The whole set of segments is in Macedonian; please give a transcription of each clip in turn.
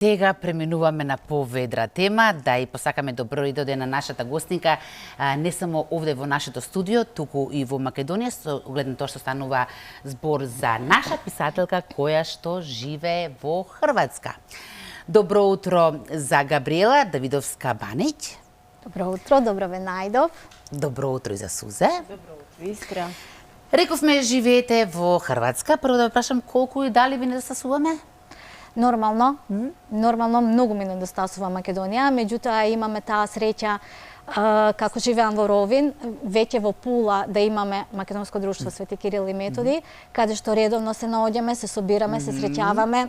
Сега преминуваме на поведра тема, да и посакаме добро и дојде на нашата гостинка, не само овде во нашето студио, туку и во Македонија, со гледна тоа што станува збор за наша писателка која што живее во Хрватска. Добро утро за Габриела Давидовска-Баниќ. Добро утро, добро ве најдов. Добро утро и за Сузе. Добро утро, Искра. Рековме живеете во Хрватска. Прво да ве прашам колку и дали ви недостасуваме? Нормално, многу ми недостасува Македонија, меѓутоа имаме таа среќа како живеам во Ровин, веќе во Пула да имаме Македонско друштво Свети Кирил и Методи, каде што редовно се наоѓаме, се собираме, се среќаваме,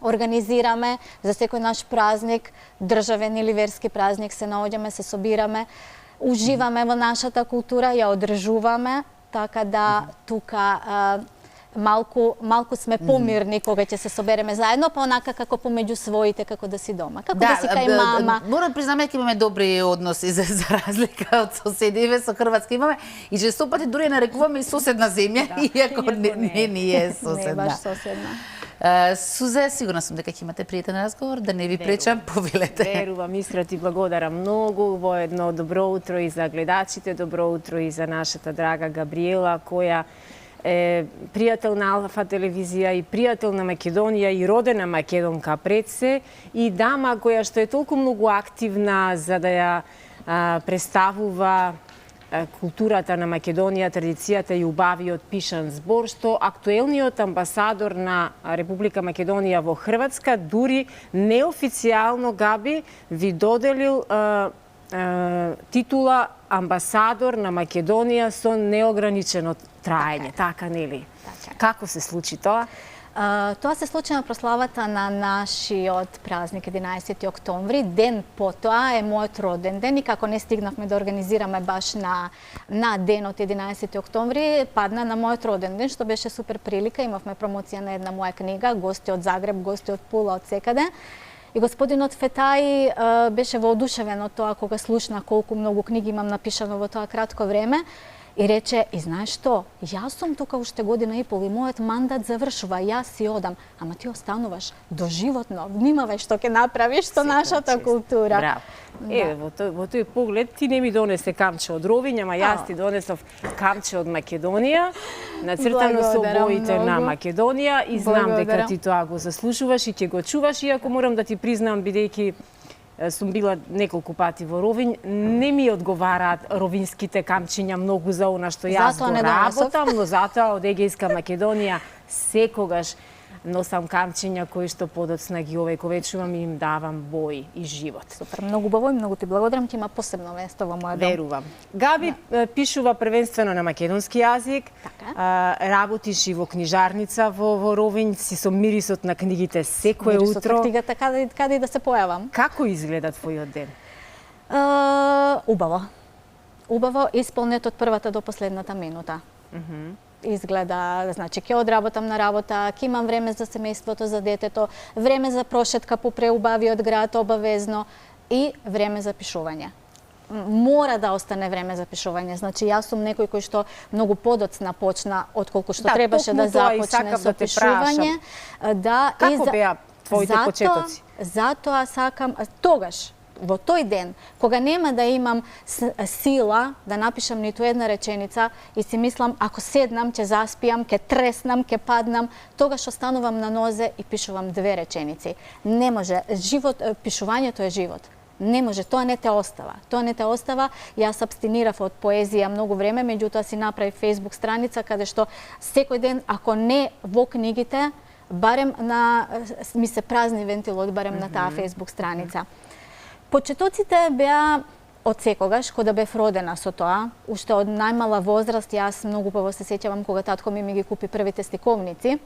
организираме за секој наш празник, државен или верски празник, се наоѓаме, се собираме, уживаме во нашата култура, ја одржуваме, така да тука малку сме помирни кога ќе се собереме заедно, па онака како помеѓу своите, како да си дома, како да си кај мама. Морам да признаме дека имаме добри односи за разлика од соседиве со Хрватска имаме и често пати дури нарекуваме и соседна земја, иако не ни е соседна. Не е баш соседна. Сузе, сигурна сум дека ќе имате пријатен разговор, да не ви пречам, повелете. Верувам, Искра, ти благодарам многу. Во едно добро утро и за гледачите, добро утро и за нашата драга Габриела, која е пријател на Алфа телевизија и пријател на Македонија и родена македонка пред се и дама која што е толку многу активна за да ја представува културата на Македонија, традицијата и убавиот пишан збор, што актуелниот амбасадор на Република Македонија во Хрватска дури неофицијално, Габи, ви доделил титула амбасадор на Македонија со неограничено траење, така нели? Како се случи тоа? Тоа се случи на прославата на нашиот празник 11 октомври. Ден потоа е мојот роден ден и како не стигнавме да организираме баш на денот 11 октомври, падна на мојот роден ден, што беше супер прилика. Имавме промоција на една моја книга, гости од Загреб, гости од Пула, од секаде. И господинот Фетај беше воодушевен од тоа кога слушна колку многу книги имам напишано во тоа кратко време и рече, и знаеш што, јас сум тука уште година и пол и мојот мандат завршува, јас си одам, ама ти остануваш доживотно, внимавај што ќе направиш со нашата култура. Браво. Во тој поглед ти не ми донесе камче од Ровињ, ама јас ти донесов камче од Македонија, нацртано со боите на Македонија и знам дека ти тоа го заслужуваш и ќе го чуваш, иако морам да ти признам, бидејќи сум била неколку пати во Ровињ, не ми одговараат ровинските камчиња многу за она што јас го работам, но затоа од Егејска Македонија секогаш носам камчиња кои што подоцна ги овековечувам и им давам бој и живот. Супер, многу убаво и многу ти благодарам, ти има посебно место во мојот дом. Верувам. Габи пишува првенствено на македонски јазик, работиш и во книжарница во Ровињ, си со мирисот на книгите секое утро. Мирисот на книгата каде и да се појавам. Како изгледа твојот ден? Убаво. Убаво, исполнет од првата до последната минута. Изгледа, значи, ќе одработам на работа, ќе имам време за семејството, за детето, време за прошетка по преубавиот град обавезно и време за пишување. Мора да остане време за пишување. Значи, јас сум некој кој што многу подоцна почна отколку што требаше да започне со пишување. Како беа твоите почетоци? Затоа сакам, тогаш, во тој ден, кога нема да имам сила да напишам ниту една реченица и си мислам, ако седнам, ќе заспијам, ќе треснам, ќе паднам, тогаш останувам на нозе и пишувам 2 реченици. Не може. Пишувањето е живот. Не може, тоа не те остава. Тоа не те остава. Јас абстинирав од поезија многу време, меѓутоа си направив Facebook страница каде што секој ден, ако не во книгите, барем ми се празни вентилот, барем на таа Facebook страница. Почетоците беа од секогаш, кога бев родена со тоа, уште од најмала возраст, јас многу убаво се сеќавам кога татко ми ги купи првите сликовници,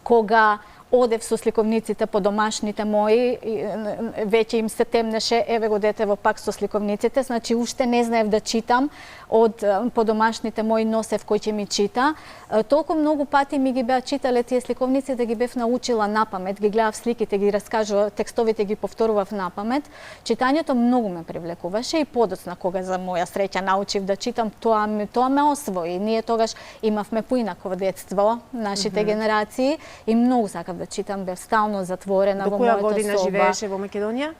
кога одев со сликовниците по домашните мои, веќе им се темнеше, еве го детево пак со сликовниците, значи уште не знаев да читам, од по домашните мои носев кој ќе ми чита. Толку многу пати ми ги беа читале тие сликовници да ги бев научила напамет, ги гледав сликите, ги раскажував, текстовите ги повторував напамет. Читањето многу ме привлекуваше и подоцна кога за моја среќа научив да читам, тоа ме освои. Ние тогаш имавме поинаково детство, нашите генерации, и многу сакав да читам, бев стално затворена До во која мојата година соба. живееше во Македонија?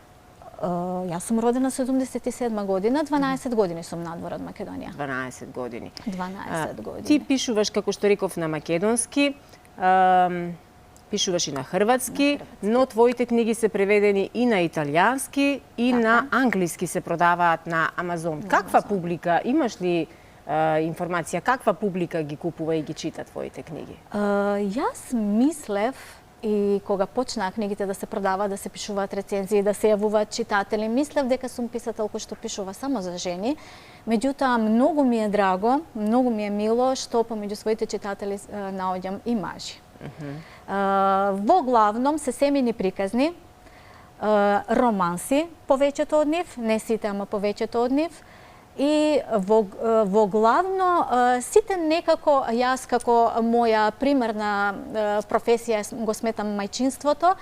Јас сум родена 77 година, 12 години сум надвор од Македонија. 12 години. 12 Ти години. пишуваш, како што реков, на македонски, пишуваш и на хрватски, но твоите книги се преведени и на италијански, и на англиски се продаваат на Амазон. Каква публика, имаш ли информација, каква публика ги купува и ги чита твоите книги? Јас мислев, и кога почнаа книгите да се продаваат, да се пишуваат рецензии, да се јавуваат читатели, мислев дека сум писател кој што пишува само за жени. Меѓутоа, многу ми е драго, многу ми е мило што помеѓу своите читатели наоѓам и мажи. Во главном се семејни приказни, романси, повеќето од нив, не сите, ама повеќето од нив, и во главно сите некако, јас како моја примерна професија го сметам мајчинството,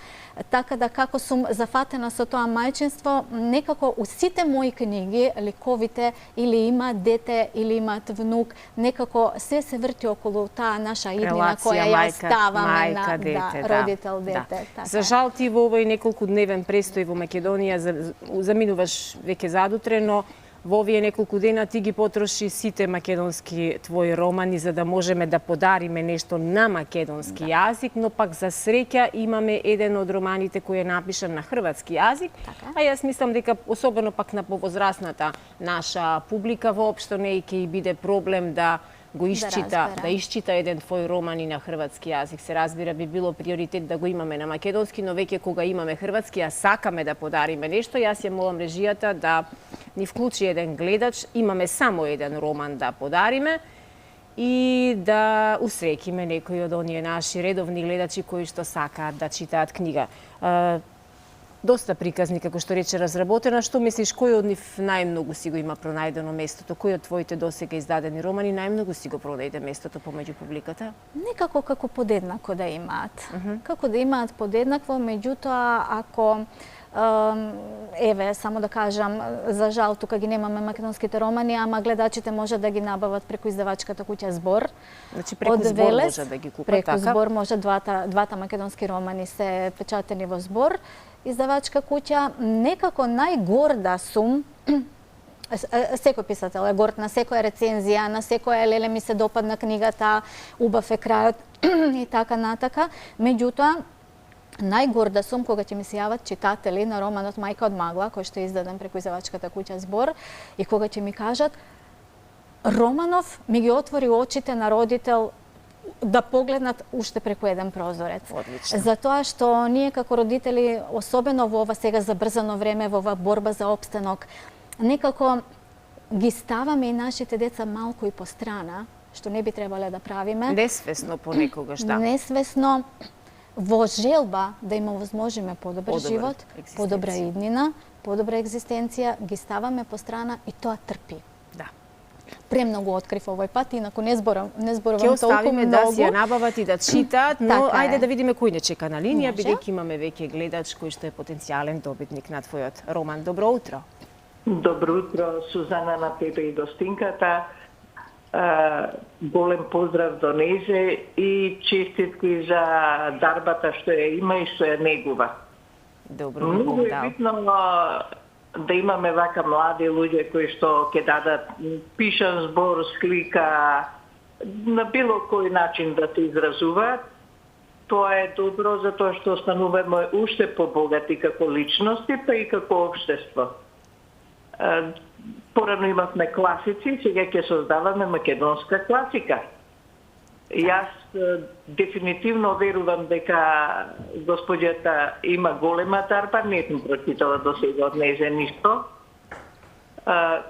така да како сум зафатена со тоа мајчинство, некако у сите мои книги ликовите или имаат дете или имаат внук, некако се врти околу таа наша иднина која ја ставаме на родител дете. За жал ти во овој неколку дневен престој во Македонија заминуваш веќе задутре, но во овие неколку дена ти ги потроши сите македонски твои романи за да можеме да подариме нешто на македонски јазик, но пак за среќа имаме еден од романите кој е напишан на хрватски јазик, а јас мислам дека особено пак на повозрасната наша публика воопшто не ќе и биде проблем да го исчита еден твој роман и на хрватски јазик. Се разбира, би било приоритет да го имаме на македонски, но веќе кога имаме хрватски, а сакаме да подариме нешто, јас ја молам режијата да ни вклучи еден гледач, имаме само еден роман да подариме и да усреќиме некои од оние наши редовни гледачи кои што сакаат да читаат книга. Доста приказни, како што рече, разработена. Што мислиш, кој од нив најмногу си го има пронајдено местото? Кој од твоите досега издадени романи најмногу си го пронајде местото помеѓу публиката? Некако како подеднакво да имаат. Како да имаат подеднакво, меѓутоа, ако еве, само да кажам, за жал тука ги немаме македонските романи, ама гледачите може да ги набават преку издавачката куќа Збор. Значи преку Збор може да ги купат, преку така? Збор може, двата македонски романи се печатени во Збор. Издавачка куќа, некако најгорда сум, секој писател е горд на секоја рецензија, на секоја леле ми се допадна книгата, убав е крајот и така натака. Меѓутоа, најгорда сум кога ќе ми се јават читатели на романот Мајка од магла, кој што е издаден преку издавачката куќа Збор, и кога ќе ми кажат романов ми ги отвори очите на родител да погледнат уште преку еден прозорец. Одлично. Затоа што ние како родители, особено во ова сега забрзано време, во ова борба за опстанок, некако ги ставаме и нашите деца малку и по страна, што не би требале да правиме. Несвесно понекогаш, да. Несвесно, во желба да им овозможиме подобар живот, подобра иднина, подобра екзистенција, ги ставаме по страна и тоа трпи. Да. Премногу открив овој пат, инаку не зборувам толку многу. Ќе оставиме да си ја набават и да читаат, но ајде да видиме кој не чека на линија, бидејќи имаме веќе гледач кој што е потенцијален добитник на твојот роман. Добро утро. Добро утро, Сузана, на тебе и гостинката. Голем поздрав до незе и честитки за дарбата што ја има и што ја негува. Добро, многу е битно да имаме вака млади луѓе кои што ќе дадат пишан збор, слика, на било кој начин да се изразуваат. Тоа е добро затоа што стануваме уште побогати како личности, па и како општество. Порано имавме класици, сега ќе создаваме македонска класика. Јас дефинитивно верувам дека господјата има голема дарба, не сум прочитала до сега од незе ништо.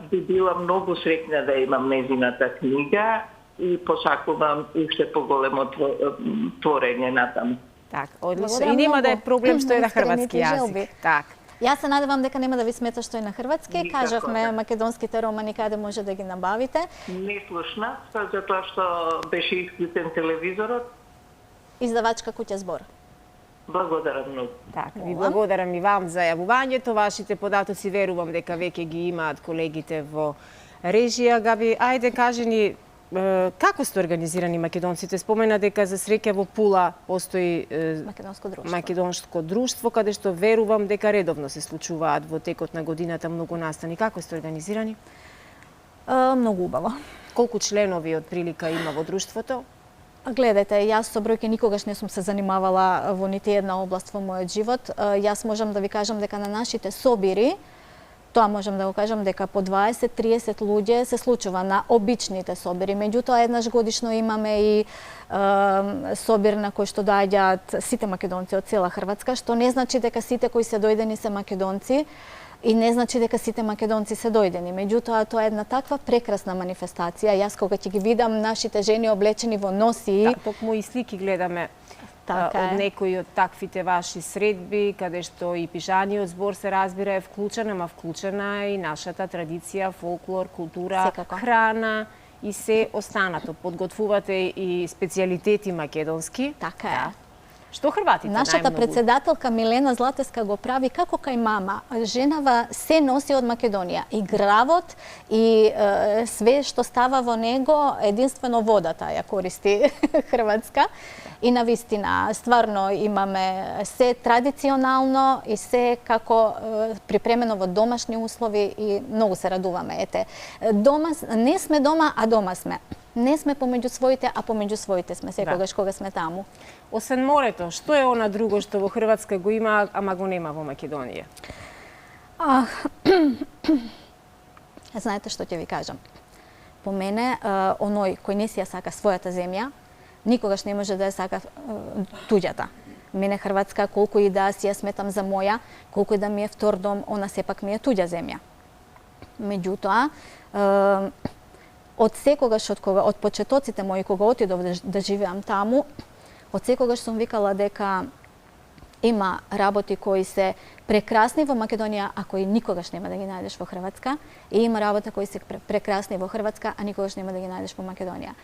Би била многу среќна да имам незината книга и посакувам уште поголемо творење натаму. Так, одлично. И нема да е проблем што е на хрватски јазик. Так. Јас се надевам дека нема да ви смета што е на хрватски. Кажавме македонските романи каде може да ги набавите. Не слушнав, затоа што беше исклучен телевизорот. Издавачка куќа Збор. Благодарам многу. Так, ви благодарам и вам за јавувањето. Вашите податоци верувам дека веќе ги имаат колегите во режија. Габи, ајде кажи ни Како сте организирани македонците? Спомена дека за среќа во Пула постои македонско друштво, каде што верувам дека редовно се случуваат во текот на годината многу настани. Како сте организирани? Многу убаво. Колку членови од прилика има во друштвото? Гледайте, јас со бројки никогаш не сум се занимавала во нити една област во мојот живот. Јас можам да ви кажам дека на нашите собири, тоа можам да го кажам дека по 20-30 луѓе се случува на обичните собири. Меѓутоа, еднаш годишно имаме и собир на кој што доаѓаат сите македонци од цела Хрватска, што не значи дека сите кои се дојдени се македонци и не значи дека сите македонци се дојдени. Меѓутоа, тоа е една таква прекрасна манифестација. Јас кога ќе ги видам нашите жени облечени во носии... Токму и слики гледаме од некои од таквите ваши средби, каде што и пижаниот збор се разбира е вклучен, ама вклучена и нашата традиција, фолклор, култура, храна и се останато. Подготвувате и специјалитети македонски. Така е. Што хрватите Нашата најмногу? председателка Милена Златеска го прави како кај мама. Женава се носи од Македонија. И гравот, и све што става во него, единствено водата ја користи Хрватска. И навистина, стварно имаме се традиционално и се како припремено во домашни услови и многу се радуваме. Ете, не сме дома, а дома сме. Не сме помеѓу своите, а помеѓу своите сме секогаш кога сме таму. Освен морето, што е она друго што во Хрватска го има, ама го нема во Македонија? Знаете што ќе ви кажам? По мене, оној кој не си ја сака својата земја, никогаш не може да ја сака туѓата. Мене Хрватска, колку и да си ја сметам за моја, колку и да ми е втор дом, она сепак ми е туѓа земја. Меѓутоа, од секогаш, од почетоците мои, кога отидов да живеам таму, од секогаш сум викала дека има работи кои се прекрасни во Македонија, а кои никогаш нема да ги најдеш во Хрватска, и има работи кои се прекрасни во Хрватска, а никогаш нема да ги најдеш во Македонија.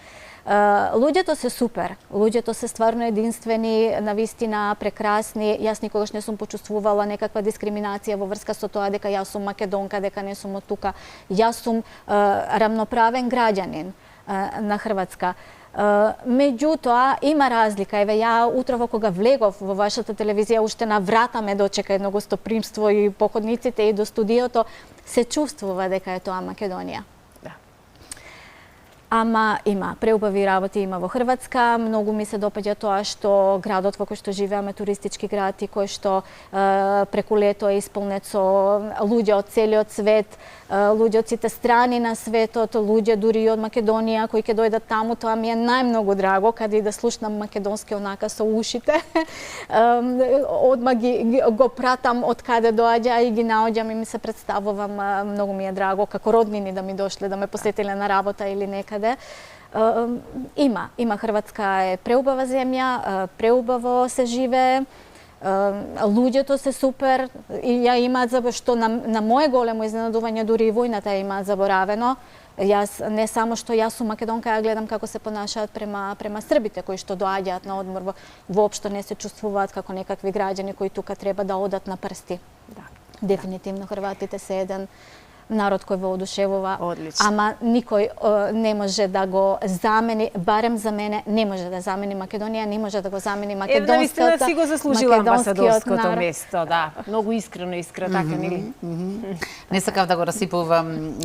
Луѓето се супер, луѓето се стварно единствени, навистина прекрасни. Јас никогаш не сум почувствувала некаква дискриминација во врска со тоа дека јас сум македонка, дека не сум од тука. Јас сум рамноправен граѓанин на Хрватска. Меѓутоа, има разлика. Еве, ја утрово кога влегов во вашата телевизија, уште на врата ме дочека едно гостопримство и походниците и до студиото, се чувствува дека е тоа Македонија. Ама има преубави работи има во Хрватска. Многу ми се допаѓа тоа што градот во кој што живееме, туристички град, и кој што преку лето е исполнет со луѓе од целиот свет, луѓе од сите страни на светот, луѓе дури и од Македонија кои ќе дојдат таму. Тоа ми е најмногу драго, каде и да слушнам македонски онака со ушите. Одма го пратам од каде доаѓа и ги наоѓам и ми се представувам. Многу ми е драго како роднини да ми дошле да ме посетиле на работа или нека. Има Хрватска е преубава земја, преубаво се живее, луѓето се супер и ја имаат што на моje големо изненадување дури и војната ја имаат заборавено. Јас не само што јас сум македонка, ја гледам како се понашаат према србите кои што доаѓаат на одмор, воопшто не се чувствуваат како некакви граѓани кои тука треба да одат на прсти. Дефинитивно хрватите се еден народ кој во одушевува, ама никој не може да го замени, барем за мене, не може да замени Македонија, не може да го замени македонското. Навистина си го заслужила амбасадорското место, да. Многу искрено, така, нели? Не сакав да го расипувам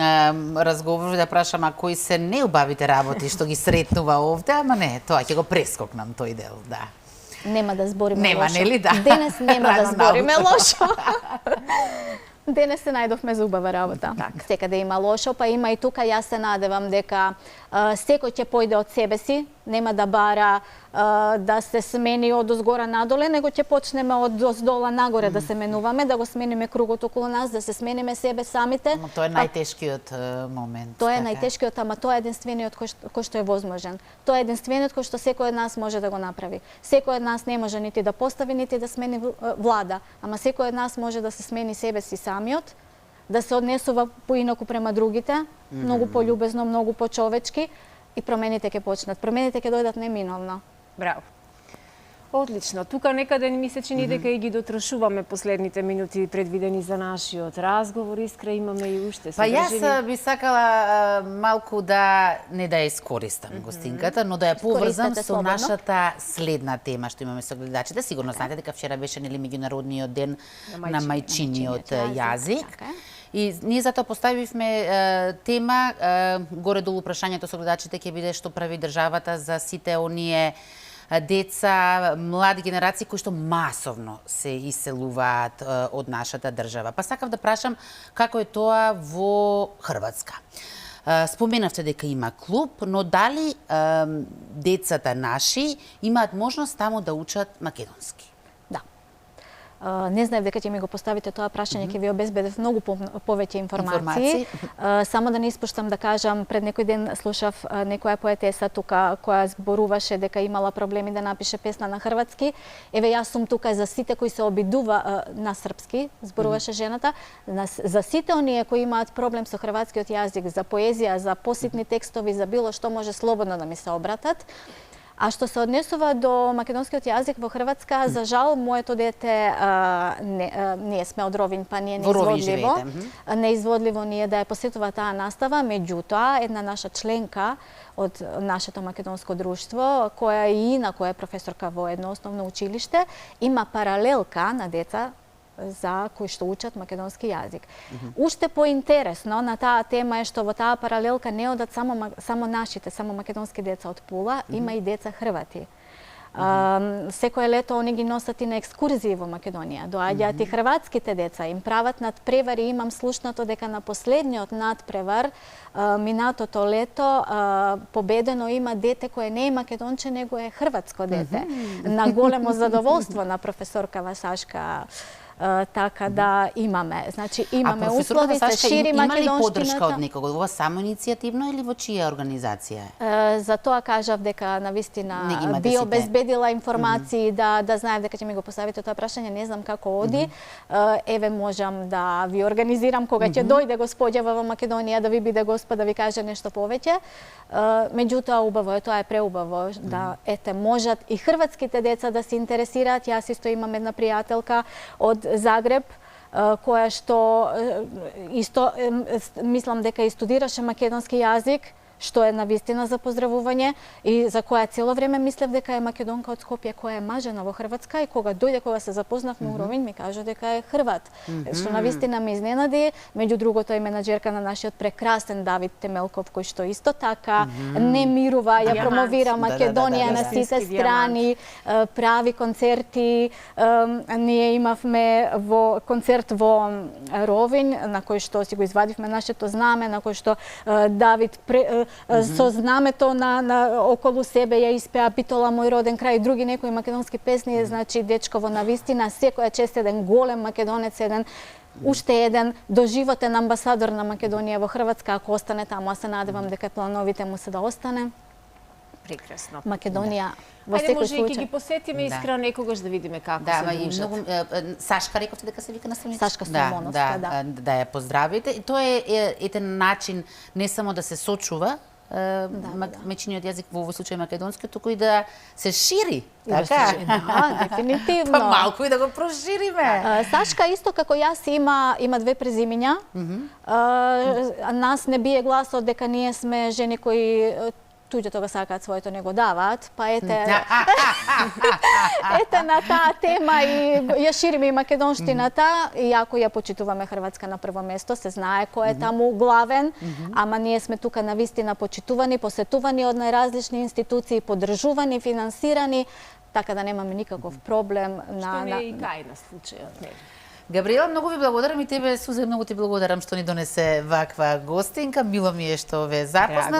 разговор, да прашам а кои се неубавите работи што ги сретнува овде, ама не, тоа ќе го прескокнам тој дел, да. Нема да збориме лошо. Нема, нели, да. Денес нема да збориме лошо. Денес се најдовме за убава работа. Секаде има лошо, па има и тука. Јас се надевам дека секој ќе појде од себе си, нема да бара да се смени од озгора надоле, него ќе почнеме од оздола нагоре да се менуваме, да го смениме кругот околу нас, да се смениме себе самите. Но тоа е најтешкиот момент. Тоа е најтешкиот, ама тоа е единствениот кој што е возможен. Тоа е единствениот кој што секој од нас може да го направи. Секој од нас не може нити да постави, нити да смени влада, ама секој од нас може да се смени себе си самиот, да се однесува поинаку према другите, многу полюбезно, многу почовечки, и промените ќе почнат. Промените ќе дојдат неминовно. Браво. Одлично. Тука некаде ми се чини дека и ги дотрошуваме последните минути предвидени за нашиот разговор. Искра, имаме и уште Па јас содржини. би сакала малку да не да ја искористам гостинката, но да ја поврзам Искористете со слободно. нашата следна тема што имаме со гледачите. Сигурно знаете дека вчера беше нели меѓународниот ден на мајчиниот јазик. Така е. И ние затоа поставивме тема, горе-долу прашањето со гледачите ќе биде што прави државата за сите оние деца, млади генерации кои што масовно се иселуваат од нашата држава. Па сакав да прашам како е тоа во Хрватска. Споменавте дека има клуб, но дали децата наши имаат можност таму да учат македонски? Да. Не знаев дека ќе ми го поставите тоа прашање, ќе ви обезбедев многу повеќе информации. Само да не испуштам да кажам, пред некој ден слушав некоја поетеса тука која зборуваше дека имала проблеми да напише песна на хрватски. Еве јас сум тука за сите кои се обидува на српски, зборуваше жената, за сите оние кои имаат проблем со хрватскиот јазик, за поезија, за поситни текстови, за било што може слободно да ми се обратат. А што се однесува до македонскиот јазик во Хрватска, за жал, моето дете ние сме од Ровин, па ние неизводливо ние да ја посетува таа настава, меѓутоа една наша членка од нашето македонско друштво, која и инако е професорка во едно основно училиште, има паралелка на деца за кои што учат македонски јазик. Уште поинтересно на таа тема е што во таа паралелка не одат само нашите, само македонски деца од Пула, има и деца хрвати. Секое лето они ги носат и на екскурзии во Македонија. Доаѓаат и хрватските деца, им прават надпревари. Имам слушнато дека на последниот надпревар минатото лето победено има дете кое не е македонче, него е хрватско дете. На големо задоволство на професорка Васашка. Така да имаме. Значи имаме услови, се шири македонштината. Има ли поддршка од некого? Ова само иницијативно или во чија организација е? За тоа кажав дека навистина би обезбедила информации, да знаев дека ќе ми го поставите тоа прашање, не знам како оди. Еве можам да ви организирам кога ќе дојде господјава во Македонија да ви биде господ да ви каже нешто повеќе. Меѓутоа убаво е, тоа е преубаво да можат и хрватските деца да се интересираат. Јас исто имам една пријателка од Загреб, која што исто мислам дека и студираше македонски јазик, што е навистина за поздравување и за која цело време мислев дека е македонка од Скопје која е мажена во Хрватска и кога се запознавме у Ровин ми кажа дека е хрват. Што навистина ме изненади, меѓу другото е менаџерка на нашиот прекрасен Давид Темелков кој што исто така не мирува, ја промовира Македонија на сите страни, прави концерти. Ние имавме концерт во Ровин на кој што си го извадивме нашето знаме, на кој што Давид со знамето околу себе ја испеа Битола мој роден крај и други некои македонски песни, значи дечково навистина, секоја чест еден голем македонец, уште еден доживотен амбасадор на Македонија во Хрватска, ако остане таму, а се надевам дека плановите му се да остане. Прекрасно. Македонија во Ајде, секој може и ќе случај. ги посетиме искра некогаш да видиме како се дружат. Многу, Сашка рековте дека се вика наставница? Сашка Соломоновска, да ја поздравите. И тоа е еден начин не само да се сочува мајчиниот јазик, во овој случај македонски, туку и да се шири. Така? Да, дефинитивно. Па малку и да го прошириме. Сашка исто како јас има две презимиња. Нас не бие гласот дека ние сме жени кои туѓето го сакаат, своето не го даваат, па ете на таа тема и ја шириме и македонштината, иако ја почитуваме Хрватска на прво место, се знае кој е таму главен, ама ние сме тука навистина почитувани, посетувани од најразлични институции, поддржувани, финансирани, така да немаме никаков проблем. Што не е и кај на случајот, нели? Габриела, многу ви благодарам и тебе, Сузе, многу ти благодарам што ни донесе ваква гостинка. Мило ми е што ве запозна.